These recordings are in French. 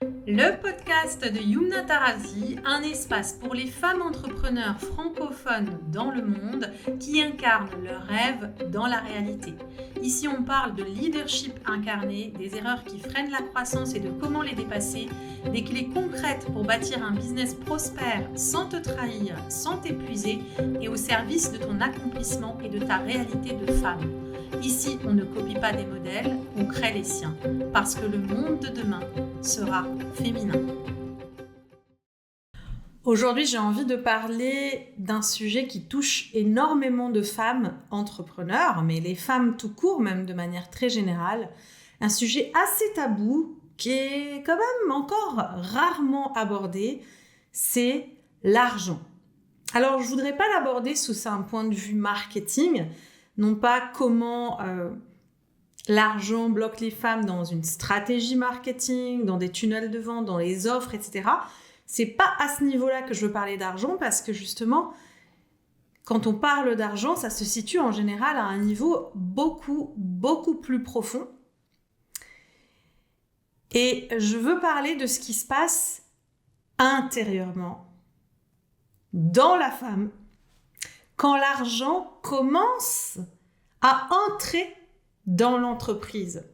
Le podcast de Yumna Tarazi, un espace pour les femmes entrepreneurs francophones dans le monde qui incarnent leurs rêves dans la réalité. Ici, on parle de leadership incarné, des erreurs qui freinent la croissance et de comment les dépasser, des clés concrètes pour bâtir un business prospère sans te trahir, sans t'épuiser et au service de ton accomplissement et de ta réalité de femme. Ici, on ne copie pas des modèles, on crée les siens, parce que le monde de demain sera féminin. Aujourd'hui, j'ai envie de parler d'un sujet qui touche énormément de femmes entrepreneurs, mais les femmes tout court, même de manière très générale. Un sujet assez tabou, qui est quand même encore rarement abordé, c'est l'argent. Alors, je ne voudrais pas l'aborder sous un point de vue marketing, non pas comment l'argent bloque les femmes dans une stratégie marketing, dans des tunnels de vente, dans les offres, etc. C'est pas à ce niveau-là que je veux parler d'argent parce que justement, quand on parle d'argent, ça se situe en général à un niveau beaucoup plus profond. Et je veux parler de ce qui se passe intérieurement, dans la femme, quand l'argent commence à entrer dans l'entreprise.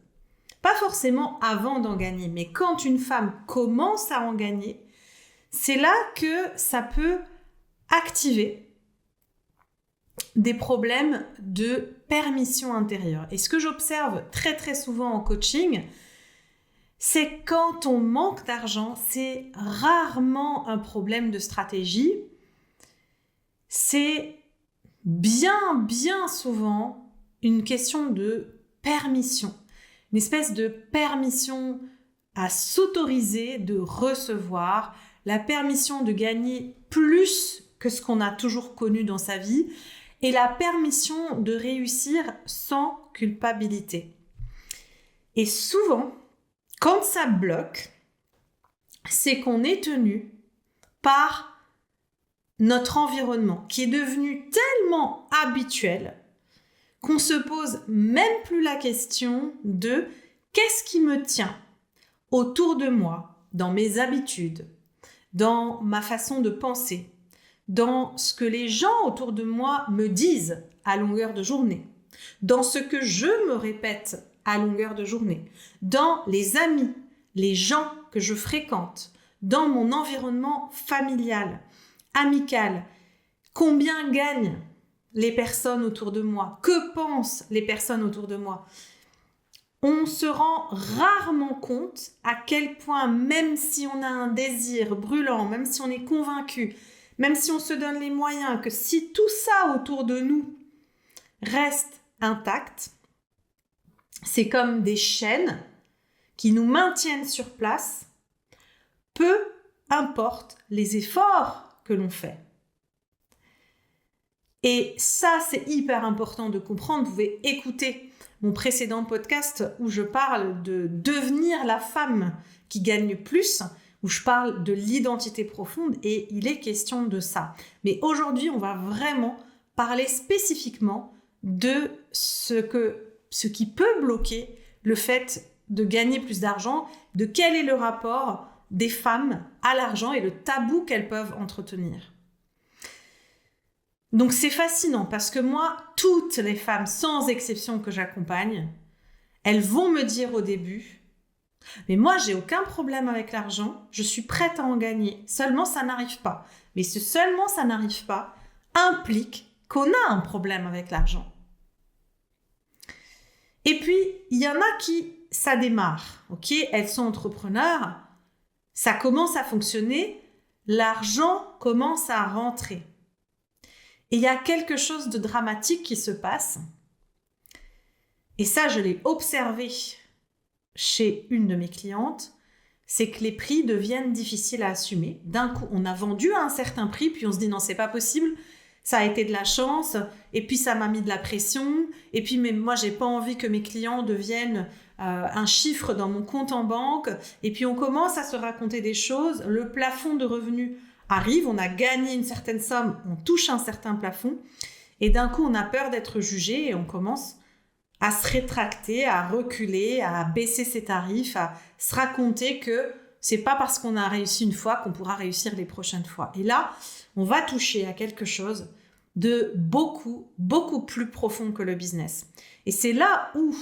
Pas forcément avant d'en gagner, mais quand une femme commence à en gagner, c'est là que ça peut activer des problèmes de permission intérieure. Et ce que j'observe très souvent en coaching, c'est quand on manque d'argent, c'est rarement un problème de stratégie. C'est bien souvent une question de permission, une espèce de permission à s'autoriser de recevoir, la permission de gagner plus que ce qu'on a toujours connu dans sa vie et la permission de réussir sans culpabilité. Et souvent, quand ça bloque, c'est qu'on est tenu par notre environnement qui est devenu tellement habituel qu'on se pose même plus la question de qu'est-ce qui me tient autour de moi, dans mes habitudes, dans ma façon de penser, dans ce que les gens autour de moi me disent à longueur de journée, dans ce que je me répète à longueur de journée, dans les amis, les gens que je fréquente, dans mon environnement familial, amical, combien gagnent les personnes autour de moi, que pensent les personnes autour de moi. On se rend rarement compte à quel point, même si on a un désir brûlant, même si on est convaincu, même si on se donne les moyens, que si tout ça autour de nous reste intact, c'est comme des chaînes qui nous maintiennent sur place, peu importe les efforts que l'on fait. Et ça, c'est hyper important de comprendre. Vous pouvez écouter mon précédent podcast où je parle de devenir la femme qui gagne plus, où je parle de l'identité profonde et il est question de ça. Mais aujourd'hui, on va vraiment parler spécifiquement de ce qui peut bloquer le fait de gagner plus d'argent, de quel est le rapport des femmes à l'argent et le tabou qu'elles peuvent entretenir. Donc c'est fascinant parce que moi, toutes les femmes, sans exception que j'accompagne, elles vont me dire au début « Mais moi, j'ai aucun problème avec l'argent, je suis prête à en gagner, seulement ça n'arrive pas. » Mais ce « seulement ça n'arrive pas » implique qu'on a un problème avec l'argent. Et puis, il y en a qui, ça démarre, ok ? Elles sont entrepreneurs, ça commence à fonctionner, l'argent commence à rentrer. Et il y a quelque chose de dramatique qui se passe. Et ça, je l'ai observé chez une de mes clientes, c'est que les prix deviennent difficiles à assumer. D'un coup, on a vendu à un certain prix, puis on se dit non, c'est pas possible, ça a été de la chance, et puis ça m'a mis de la pression, et puis mais moi, j'ai pas envie que mes clients deviennent un chiffre dans mon compte en banque, et puis on commence à se raconter des choses, le plafond de revenus arrive, on a gagné une certaine somme, on touche un certain plafond, et d'un coup, on a peur d'être jugé, et on commence à se rétracter, à reculer, à baisser ses tarifs, à se raconter que c'est pas parce qu'on a réussi une fois qu'on pourra réussir les prochaines fois. Et là, on va toucher à quelque chose de beaucoup, beaucoup plus profond que le business. Et c'est là où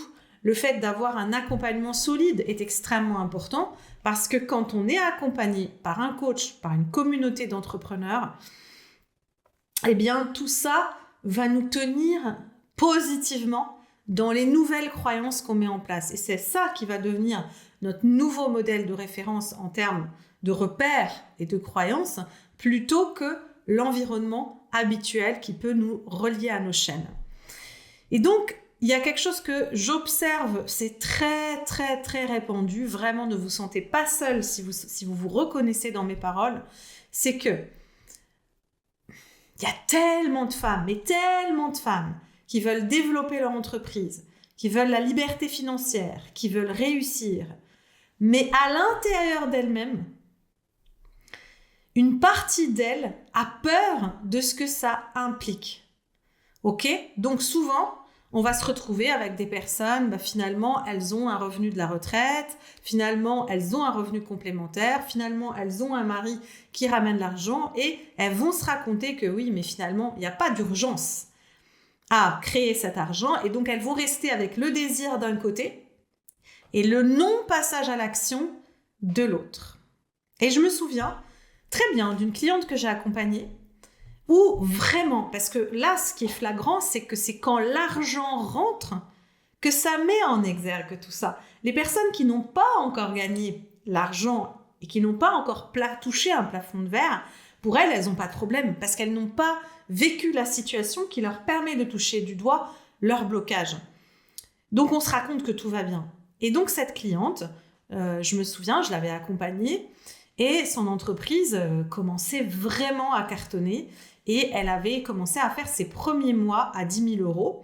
le fait d'avoir un accompagnement solide est extrêmement important, parce que quand on est accompagné par un coach, par une communauté d'entrepreneurs, eh bien, tout ça va nous tenir positivement dans les nouvelles croyances qu'on met en place. Et c'est ça qui va devenir notre nouveau modèle de référence en termes de repères et de croyances, plutôt que l'environnement habituel qui peut nous relier à nos chaînes. Et donc, il y a quelque chose que j'observe, c'est très, très, très répandu. Vraiment, ne vous sentez pas seul si vous vous reconnaissez dans mes paroles. C'est que il y a tellement de femmes, mais tellement de femmes qui veulent développer leur entreprise, qui veulent la liberté financière, qui veulent réussir. Mais à l'intérieur d'elles-mêmes, une partie d'elles a peur de ce que ça implique. Ok ? Donc souvent, on va se retrouver avec des personnes, finalement, elles ont un revenu de la retraite, finalement, elles ont un revenu complémentaire, finalement, elles ont un mari qui ramène l'argent et elles vont se raconter que oui, mais finalement, il n'y a pas d'urgence à créer cet argent et donc elles vont rester avec le désir d'un côté et le non-passage à l'action de l'autre. Et je me souviens très bien d'une cliente que j'ai accompagnée où vraiment, parce que là, ce qui est flagrant, c'est que c'est quand l'argent rentre que ça met en exergue tout ça. Les personnes qui n'ont pas encore gagné l'argent et qui n'ont pas encore touché un plafond de verre, pour elles n'ont pas de problème parce qu'elles n'ont pas vécu la situation qui leur permet de toucher du doigt leur blocage. Donc, on se raconte que tout va bien. Et donc, cette cliente, je me souviens, je l'avais accompagnée et son entreprise commençait vraiment à cartonner. Et elle avait commencé à faire ses premiers mois à 10 000 €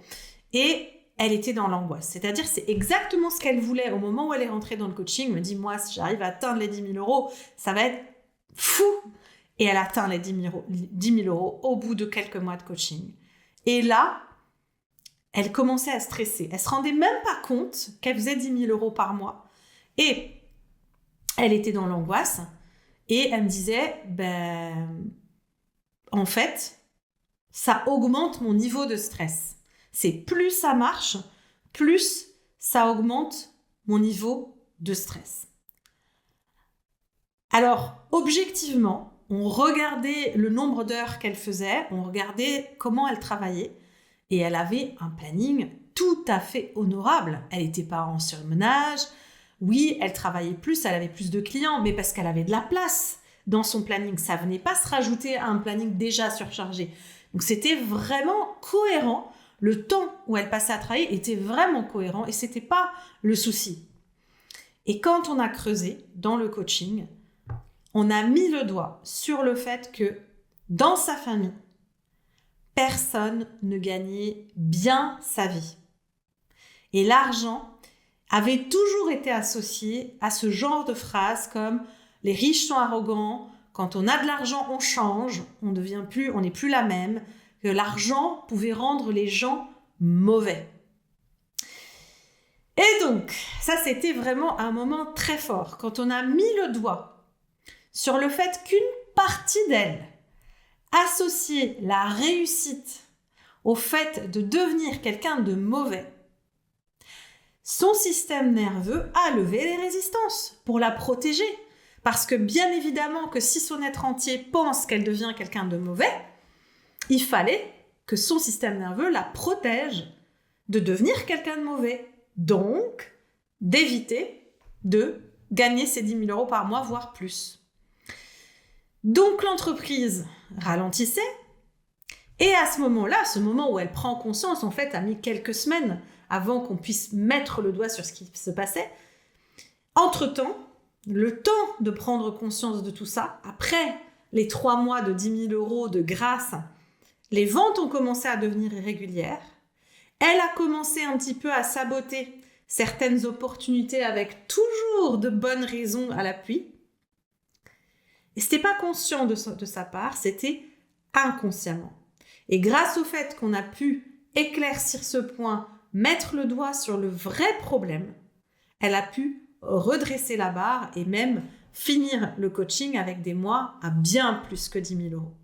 et elle était dans l'angoisse. C'est-à-dire, c'est exactement ce qu'elle voulait au moment où elle est rentrée dans le coaching. Elle me dit, moi, si j'arrive à atteindre les 10 000 €, ça va être fou. Et elle atteint les 10 000 € au bout de quelques mois de coaching. Et là, elle commençait à stresser. Elle ne se rendait même pas compte qu'elle faisait 10 000 € par mois. Et elle était dans l'angoisse et elle me disait, en fait, ça augmente mon niveau de stress. C'est plus ça marche, plus ça augmente mon niveau de stress. Alors, objectivement, on regardait le nombre d'heures qu'elle faisait, on regardait comment elle travaillait, et elle avait un planning tout à fait honorable. Elle n'était pas en surmenage. Oui, elle travaillait plus, elle avait plus de clients, mais parce qu'elle avait de la place dans son planning. Ça venait pas se rajouter à un planning déjà surchargé. Donc, c'était vraiment cohérent. Le temps où elle passait à travailler était vraiment cohérent et c'était pas le souci. Et quand on a creusé dans le coaching, on a mis le doigt sur le fait que dans sa famille, personne ne gagnait bien sa vie. Et l'argent avait toujours été associé à ce genre de phrases comme « les riches sont arrogants »,« quand on a de l'argent, on change, on n'est plus la même », que l'argent pouvait rendre les gens mauvais. Et donc, ça c'était vraiment un moment très fort, quand on a mis le doigt sur le fait qu'une partie d'elle associait la réussite au fait de devenir quelqu'un de mauvais. Son système nerveux a levé les résistances pour la protéger. Parce que bien évidemment que si son être entier pense qu'elle devient quelqu'un de mauvais, il fallait que son système nerveux la protège de devenir quelqu'un de mauvais. Donc, d'éviter de gagner ses 10 000 € par mois, voire plus. Donc, l'entreprise ralentissait. Et à ce moment-là, ce moment où elle prend conscience, en fait, a mis quelques semaines avant qu'on puisse mettre le doigt sur ce qui se passait. Entre-temps, le temps de prendre conscience de tout ça, après les 3 mois de 10 000 € de grâce, les ventes ont commencé à devenir irrégulières. Elle a commencé un petit peu à saboter certaines opportunités avec toujours de bonnes raisons à l'appui. Et ce n'était pas conscient de sa part, c'était inconsciemment. Et grâce au fait qu'on a pu éclaircir ce point, mettre le doigt sur le vrai problème, elle a pu redresser la barre et même finir le coaching avec des mois à bien plus que 10 000 euros.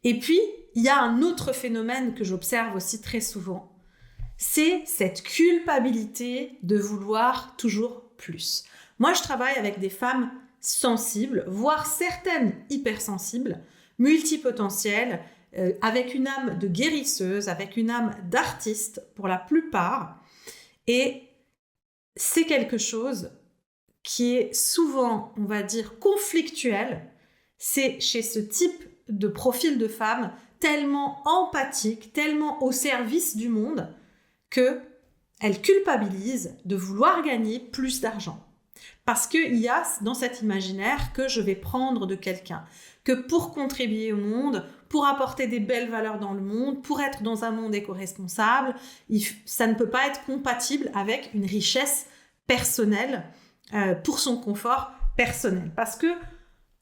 Et puis, il y a un autre phénomène que j'observe aussi très souvent, c'est cette culpabilité de vouloir toujours plus. Moi, je travaille avec des femmes sensibles, voire certaines hypersensibles, multipotentielles, avec une âme de guérisseuse, avec une âme d'artiste pour la plupart. Et c'est quelque chose qui est souvent, on va dire, conflictuel. C'est chez ce type de profil de femme tellement empathique, tellement au service du monde, qu'elle culpabilise de vouloir gagner plus d'argent. Parce qu'il y a dans cet imaginaire que je vais prendre de quelqu'un, que pour contribuer au monde, pour apporter des belles valeurs dans le monde, pour être dans un monde éco-responsable, ça ne peut pas être compatible avec une richesse personnelle pour son confort personnel. Parce que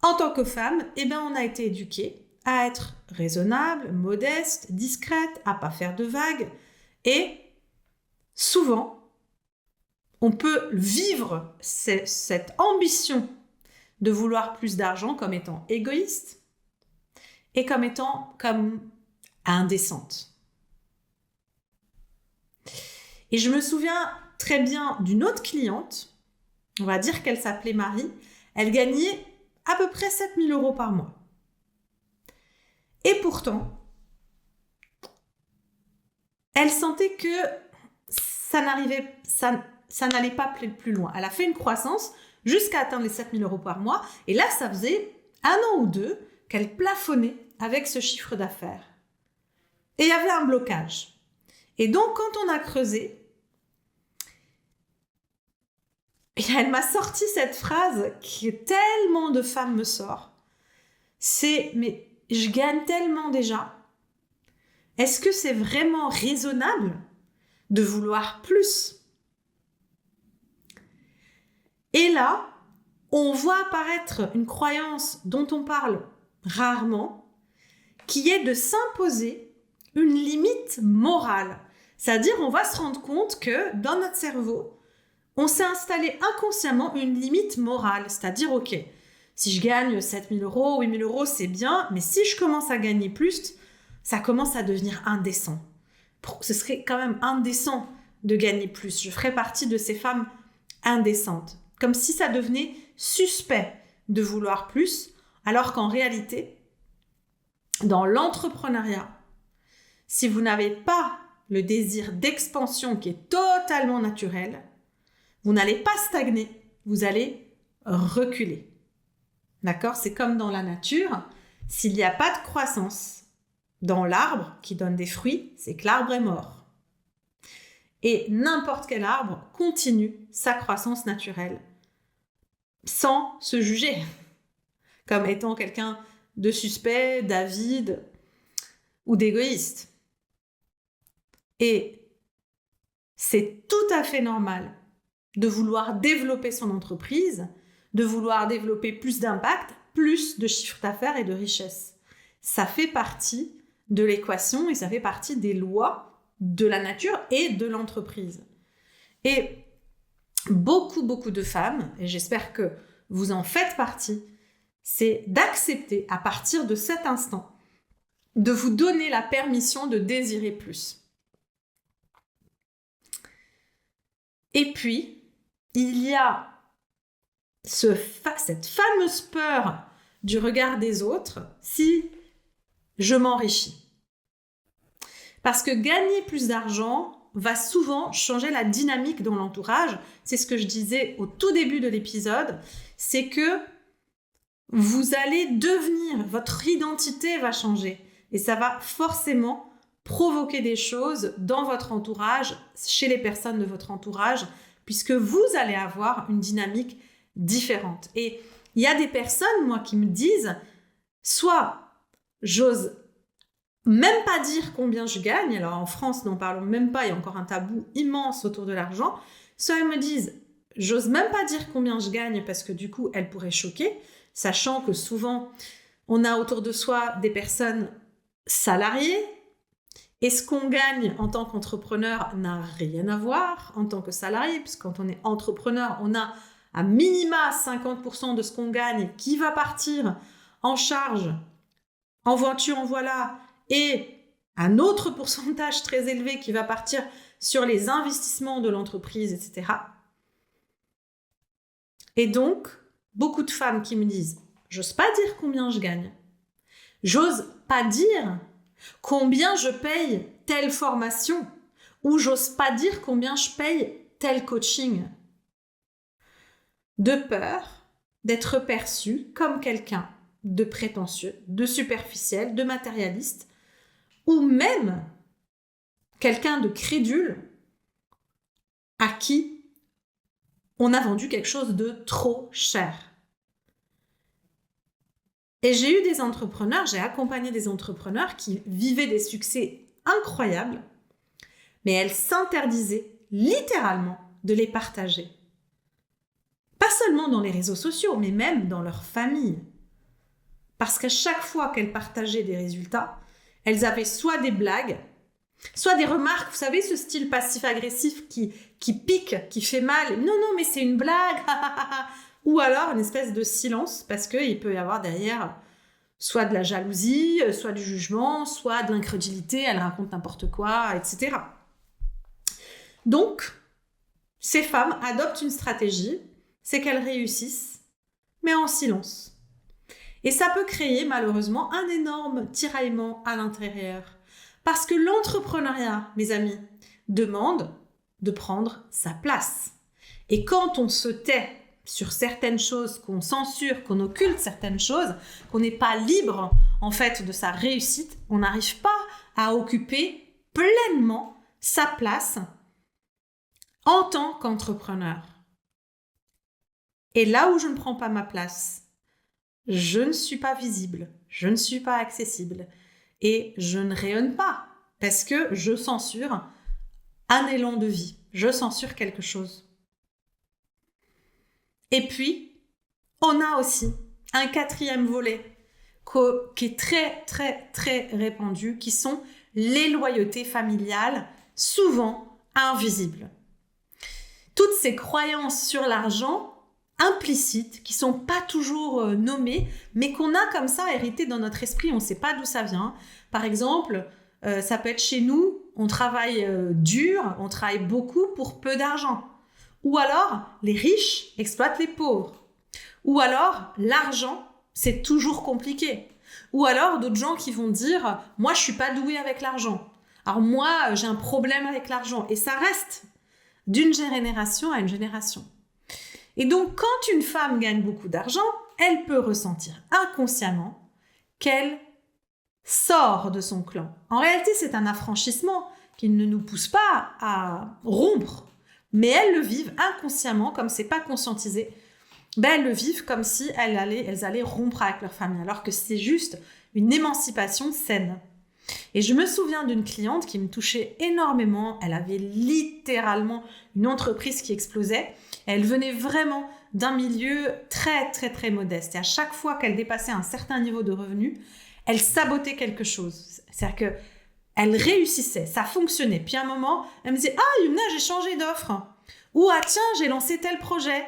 en tant que femme, on a été éduquée à être raisonnable, modeste, discrète, à pas faire de vagues. Et souvent, on peut vivre cette ambition de vouloir plus d'argent comme étant égoïste et comme étant indécente. Et je me souviens très bien d'une autre cliente, on va dire qu'elle s'appelait Marie, elle gagnait à peu près 7 000 euros par mois. Et pourtant, elle sentait que ça n'allait pas plus loin. Elle a fait une croissance jusqu'à atteindre les 7 000 euros par mois. Et là, ça faisait 1 an ou 2 qu'elle plafonnait avec ce chiffre d'affaires. Et il y avait un blocage. Et donc, quand on a creusé, elle m'a sorti cette phrase que tellement de femmes me sortent. C'est « mais je gagne tellement déjà. Est-ce que c'est vraiment raisonnable de vouloir plus ?» Et là, on voit apparaître une croyance dont on parle rarement, qui est de s'imposer une limite morale. C'est-à-dire, on va se rendre compte que dans notre cerveau, on s'est installé inconsciemment une limite morale. C'est-à-dire, ok, si je gagne 7 000 euros, 8 000 euros, c'est bien, mais si je commence à gagner plus, ça commence à devenir indécent. Ce serait quand même indécent de gagner plus. Je ferais partie de ces femmes indécentes. Comme si ça devenait suspect de vouloir plus, alors qu'en réalité, dans l'entrepreneuriat, si vous n'avez pas le désir d'expansion qui est totalement naturel, vous n'allez pas stagner, vous allez reculer. D'accord ? C'est comme dans la nature, s'il n'y a pas de croissance dans l'arbre qui donne des fruits, c'est que l'arbre est mort. Et n'importe quel arbre continue sa croissance naturelle sans se juger comme étant quelqu'un de suspect, d'avide ou d'égoïste. Et c'est tout à fait normal de vouloir développer son entreprise, de vouloir développer plus d'impact, plus de chiffre d'affaires et de richesse. Ça fait partie de l'équation et ça fait partie des lois de la nature et de l'entreprise. Et beaucoup de femmes, et j'espère que vous en faites partie, c'est d'accepter à partir de cet instant de vous donner la permission de désirer plus. Et puis, il y a cette fameuse peur du regard des autres si je m'enrichis. Parce que gagner plus d'argent va souvent changer la dynamique dans l'entourage. C'est ce que je disais au tout début de l'épisode, c'est que vous allez devenir, votre identité va changer et ça va forcément provoquer des choses dans votre entourage, chez les personnes de votre entourage, puisque vous allez avoir une dynamique différente. Et il y a des personnes, moi, qui me disent, soit j'ose même pas dire combien je gagne, alors en France, n'en parlons même pas, il y a encore un tabou immense autour de l'argent, soit elles me disent, j'ose même pas dire combien je gagne parce que du coup, elles pourraient choquer, sachant que souvent, on a autour de soi des personnes salariées, et ce qu'on gagne en tant qu'entrepreneur n'a rien à voir en tant que salarié, puisque quand on est entrepreneur, on a à minima 50% de ce qu'on gagne qui va partir en charge, en voiture, en voilà, et un autre pourcentage très élevé qui va partir sur les investissements de l'entreprise, etc. Et donc, beaucoup de femmes qui me disent « J'ose pas dire combien je gagne. J'ose pas dire combien je paye telle formation. Ou j'ose pas dire combien je paye tel coaching. » De peur d'être perçue comme quelqu'un de prétentieux, de superficiel, de matérialiste, ou même quelqu'un de crédule à qui on a vendu quelque chose de trop cher. Et j'ai eu des entrepreneurs, j'ai accompagné des entrepreneurs qui vivaient des succès incroyables, mais elles s'interdisaient littéralement de les partager. Pas seulement dans les réseaux sociaux, mais même dans leur famille. Parce qu'à chaque fois qu'elles partageaient des résultats, elles avaient soit des blagues, soit des remarques, vous savez, ce style passif-agressif qui pique, qui fait mal. Non, mais c'est une blague. Ou alors une espèce de silence, parce qu'il peut y avoir derrière soit de la jalousie, soit du jugement, soit de l'incrédulité, elle raconte n'importe quoi, etc. Donc, ces femmes adoptent une stratégie, c'est qu'elles réussissent, mais en silence. Et ça peut créer malheureusement un énorme tiraillement à l'intérieur. Parce que l'entrepreneuriat, mes amis, demande de prendre sa place. Et quand on se tait sur certaines choses, qu'on censure, qu'on occulte certaines choses, qu'on n'est pas libre en fait de sa réussite, on n'arrive pas à occuper pleinement sa place en tant qu'entrepreneur. Et là où je ne prends pas ma place, je ne suis pas visible, je ne suis pas accessible et je ne rayonne pas parce que je censure un élan de vie, je censure quelque chose. Et puis, on a aussi un quatrième volet qui est très, très, très répandu, qui sont les loyautés familiales, souvent invisibles. Toutes ces croyances sur l'argent implicites, qui sont pas toujours nommées, mais qu'on a comme ça hérité dans notre esprit, on ne sait pas d'où ça vient. Par exemple, ça peut être chez nous, on travaille dur, on travaille beaucoup pour peu d'argent. Ou alors, les riches exploitent les pauvres. Ou alors, l'argent, c'est toujours compliqué. Ou alors, d'autres gens qui vont dire « Moi, je suis pas doué avec l'argent. Alors moi, j'ai un problème avec l'argent. » Et ça reste d'une génération à une génération. Et donc, quand une femme gagne beaucoup d'argent, elle peut ressentir inconsciemment qu'elle sort de son clan. En réalité, c'est un affranchissement qui ne nous pousse pas à rompre, mais elles le vivent inconsciemment, comme c'est pas conscientisé, elles le vivent comme si elles allaient rompre avec leur famille, alors que c'est juste une émancipation saine. Et je me souviens d'une cliente qui me touchait énormément. Elle avait littéralement une entreprise qui explosait. Elle venait vraiment d'un milieu très, très, très modeste. Et à chaque fois qu'elle dépassait un certain niveau de revenus, elle sabotait quelque chose. C'est-à-dire qu'elle réussissait, ça fonctionnait. Puis à un moment, elle me disait « Ah, Yumna, j'ai changé d'offre. » Ou « Ah tiens, j'ai lancé tel projet. »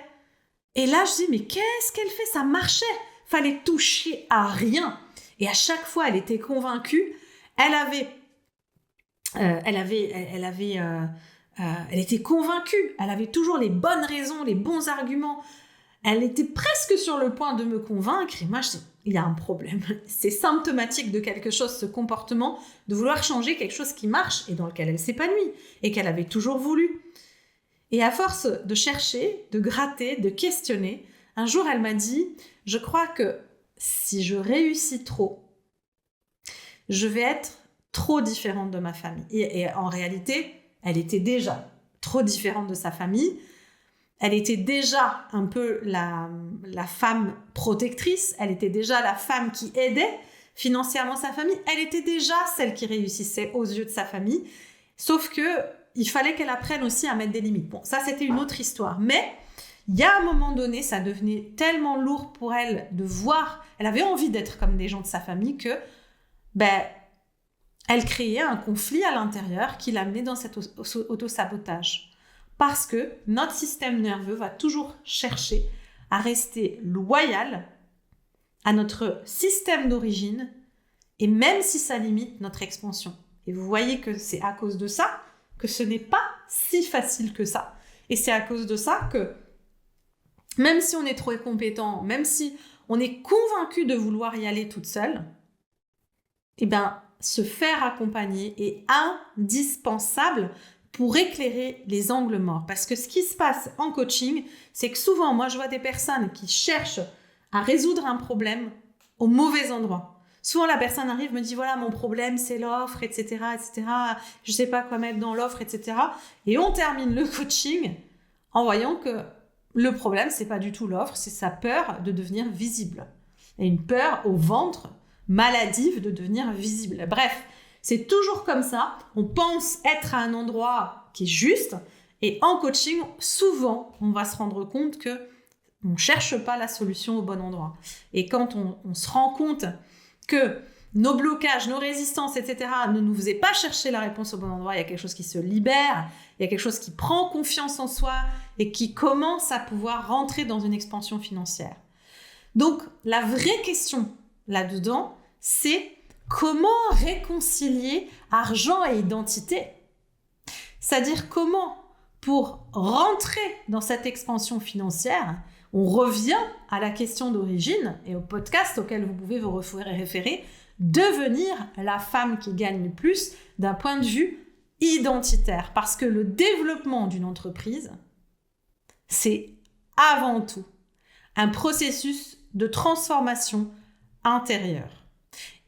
Et là, je dis « Mais qu'est-ce qu'elle fait ? Ça marchait. Fallait toucher à rien. » Et à chaque fois, elle était convaincue. Elle était convaincue, elle avait toujours les bonnes raisons, les bons arguments. Elle était presque sur le point de me convaincre. Et moi, je dis, il y a un problème. C'est symptomatique de quelque chose, ce comportement, de vouloir changer quelque chose qui marche et dans lequel elle s'épanouit et qu'elle avait toujours voulu. Et à force de chercher, de gratter, de questionner, un jour, elle m'a dit, je crois que si je réussis trop, je vais être trop différente de ma famille. Et en réalité, elle était déjà trop différente de sa famille. Elle était déjà un peu la femme protectrice. Elle était déjà la femme qui aidait financièrement sa famille. Elle était déjà celle qui réussissait aux yeux de sa famille. Sauf qu'il fallait qu'elle apprenne aussi à mettre des limites. Bon, ça, c'était une autre histoire. Mais il y a un moment donné, ça devenait tellement lourd pour elle de voir. Elle avait envie d'être comme des gens de sa famille que elle créait un conflit à l'intérieur qui l'amenait dans cet auto-sabotage. Parce que notre système nerveux va toujours chercher à rester loyal à notre système d'origine, et même si ça limite notre expansion. Et vous voyez que c'est à cause de ça que ce n'est pas si facile que ça. Et c'est à cause de ça que, même si on est trop compétent, même si on est convaincu de vouloir y aller toute seule, eh ben, se faire accompagner est indispensable pour éclairer les angles morts. Parce que ce qui se passe en coaching, c'est que souvent, moi, je vois des personnes qui cherchent à résoudre un problème au mauvais endroit. Souvent, la personne arrive, me dit, voilà, mon problème, c'est l'offre, etc., etc. Je sais pas quoi mettre dans l'offre, etc. Et on termine le coaching en voyant que le problème, c'est pas du tout l'offre, c'est sa peur de devenir visible. Et une peur au ventre maladive de devenir visible. Bref, c'est toujours comme ça. On pense être à un endroit qui est juste. Et en coaching, souvent, on va se rendre compte que on ne cherche pas la solution au bon endroit. Et quand on se rend compte que nos blocages, nos résistances, etc. ne nous faisaient pas chercher la réponse au bon endroit, il y a quelque chose qui se libère, il y a quelque chose qui prend confiance en soi et qui commence à pouvoir rentrer dans une expansion financière. Donc, la vraie question là-dedans, c'est comment réconcilier argent et identité. C'est-à-dire comment, pour rentrer dans cette expansion financière, on revient à la question d'origine et au podcast auquel vous pouvez vous référer, devenir la femme qui gagne le plus d'un point de vue identitaire. Parce que le développement d'une entreprise, c'est avant tout un processus de transformation intérieure.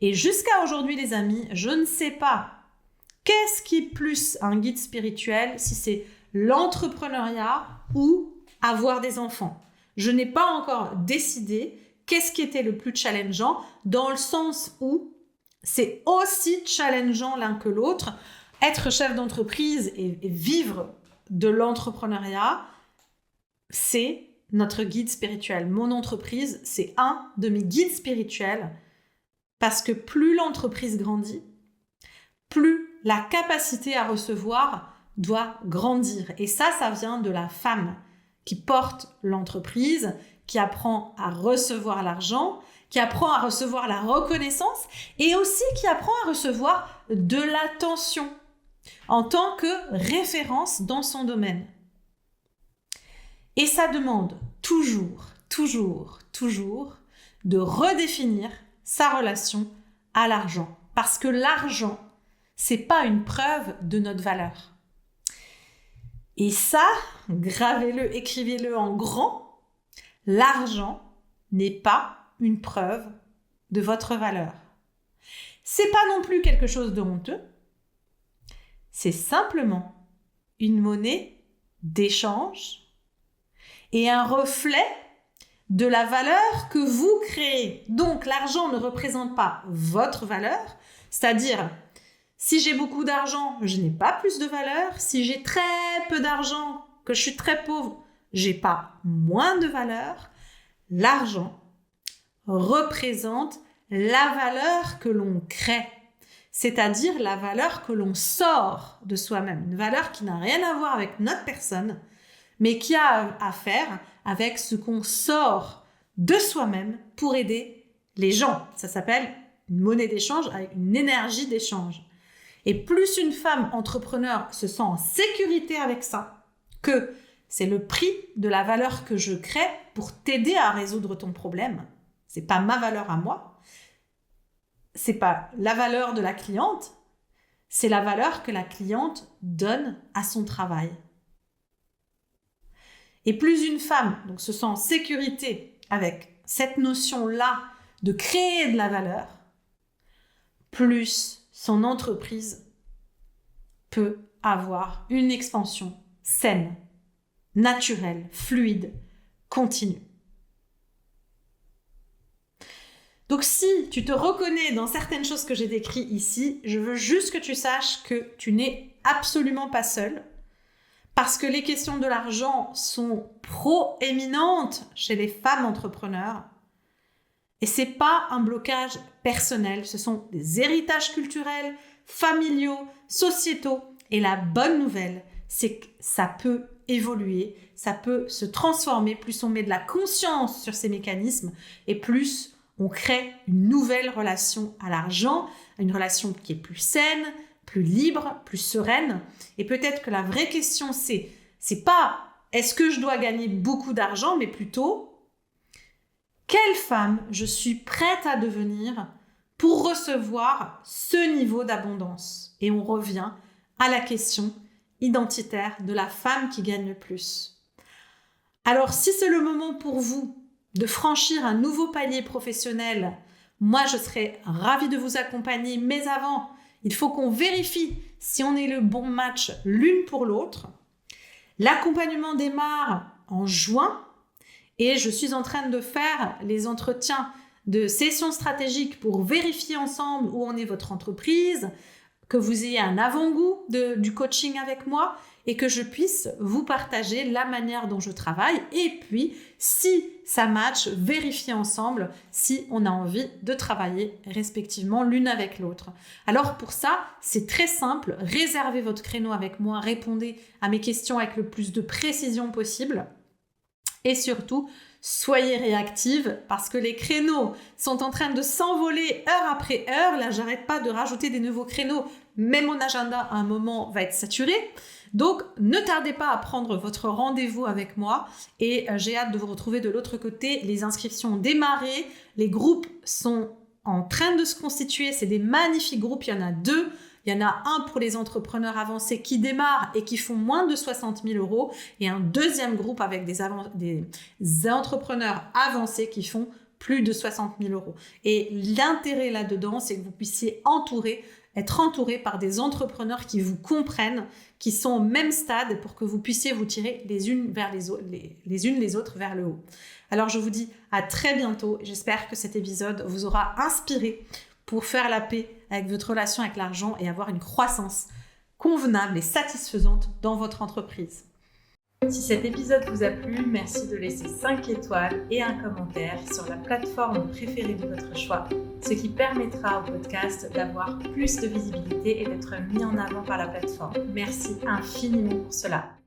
Et jusqu'à aujourd'hui, les amis, je ne sais pas qu'est-ce qui est plus un guide spirituel, si c'est l'entrepreneuriat ou avoir des enfants. Je n'ai pas encore décidé qu'est-ce qui était le plus challengeant, dans le sens où c'est aussi challengeant l'un que l'autre. Être chef d'entreprise et vivre de l'entrepreneuriat, c'est notre guide spirituel. Mon entreprise, c'est un de mes guides spirituels, parce que plus l'entreprise grandit, plus la capacité à recevoir doit grandir. Et ça vient de la femme qui porte l'entreprise, qui apprend à recevoir l'argent, qui apprend à recevoir la reconnaissance et aussi qui apprend à recevoir de l'attention en tant que référence dans son domaine. Et ça demande toujours de redéfinir sa relation à l'argent. Parce que l'argent, c'est pas une preuve de notre valeur. Et ça, gravez-le, écrivez-le en grand, l'argent n'est pas une preuve de votre valeur. C'est pas non plus quelque chose de honteux, c'est simplement une monnaie d'échange et un reflet de la valeur que vous créez. Donc l'argent ne représente pas votre valeur, c'est-à-dire si j'ai beaucoup d'argent, je n'ai pas plus de valeur. Si j'ai très peu d'argent, que je suis très pauvre, j'ai pas moins de valeur. L'argent représente la valeur que l'on crée, c'est-à-dire la valeur que l'on sort de soi-même. Une valeur qui n'a rien à voir avec notre personne, mais qui a à faire avec ce qu'on sort de soi-même pour aider les gens. Ça s'appelle une monnaie d'échange avec une énergie d'échange. Et plus une femme entrepreneur se sent en sécurité avec ça, que c'est le prix de la valeur que je crée pour t'aider à résoudre ton problème. C'est pas ma valeur à moi. C'est pas la valeur de la cliente. C'est la valeur que la cliente donne à son travail. Et plus une femme donc, se sent en sécurité avec cette notion-là de créer de la valeur, plus son entreprise peut avoir une expansion saine, naturelle, fluide, continue. Donc si tu te reconnais dans certaines choses que j'ai décrites ici, je veux juste que tu saches que tu n'es absolument pas seul, parce que les questions de l'argent sont proéminentes chez les femmes entrepreneurs. Et c'est pas un blocage personnel, ce sont des héritages culturels, familiaux, sociétaux. Et la bonne nouvelle, c'est que ça peut évoluer, ça peut se transformer. Plus on met de la conscience sur ces mécanismes et plus on crée une nouvelle relation à l'argent, une relation qui est plus saine, plus libre, plus sereine. Et peut-être que la vraie question, c'est pas est-ce que je dois gagner beaucoup d'argent, mais plutôt quelle femme je suis prête à devenir pour recevoir ce niveau d'abondance. Et on revient à la question identitaire de la femme qui gagne le plus. Alors, si c'est le moment pour vous de franchir un nouveau palier professionnel, moi, je serais ravie de vous accompagner. Mais avant, il faut qu'on vérifie si on est le bon match l'une pour l'autre. L'accompagnement démarre en juin et je suis en train de faire les entretiens de sessions stratégiques pour vérifier ensemble où en est votre entreprise, que vous ayez un avant-goût du coaching avec moi et que je puisse vous partager la manière dont je travaille. Et puis, si ça match, vérifier ensemble si on a envie de travailler respectivement l'une avec l'autre. Alors pour ça, c'est très simple. Réservez votre créneau avec moi, répondez à mes questions avec le plus de précision possible. Et surtout, soyez réactive parce que les créneaux sont en train de s'envoler heure après heure. Là, j'arrête pas de rajouter des nouveaux créneaux. Mais mon agenda, à un moment, va être saturé. Donc, ne tardez pas à prendre votre rendez-vous avec moi et j'ai hâte de vous retrouver de l'autre côté. Les inscriptions ont démarré. Les groupes sont en train de se constituer. C'est des magnifiques groupes. Il y en a 2. Il y en a un pour les entrepreneurs avancés qui démarrent et qui font moins de 60 000 € et un deuxième groupe avec des entrepreneurs avancés qui font plus de 60 000 €. Et l'intérêt là-dedans, c'est que vous puissiez être entouré par des entrepreneurs qui vous comprennent, qui sont au même stade pour que vous puissiez vous tirer les unes les autres vers le haut. Alors, je vous dis à très bientôt. J'espère que cet épisode vous aura inspiré pour faire la paix avec votre relation avec l'argent et avoir une croissance convenable et satisfaisante dans votre entreprise. Si cet épisode vous a plu, merci de laisser 5 étoiles et un commentaire sur la plateforme préférée de votre choix, ce qui permettra au podcast d'avoir plus de visibilité et d'être mis en avant par la plateforme. Merci infiniment pour cela.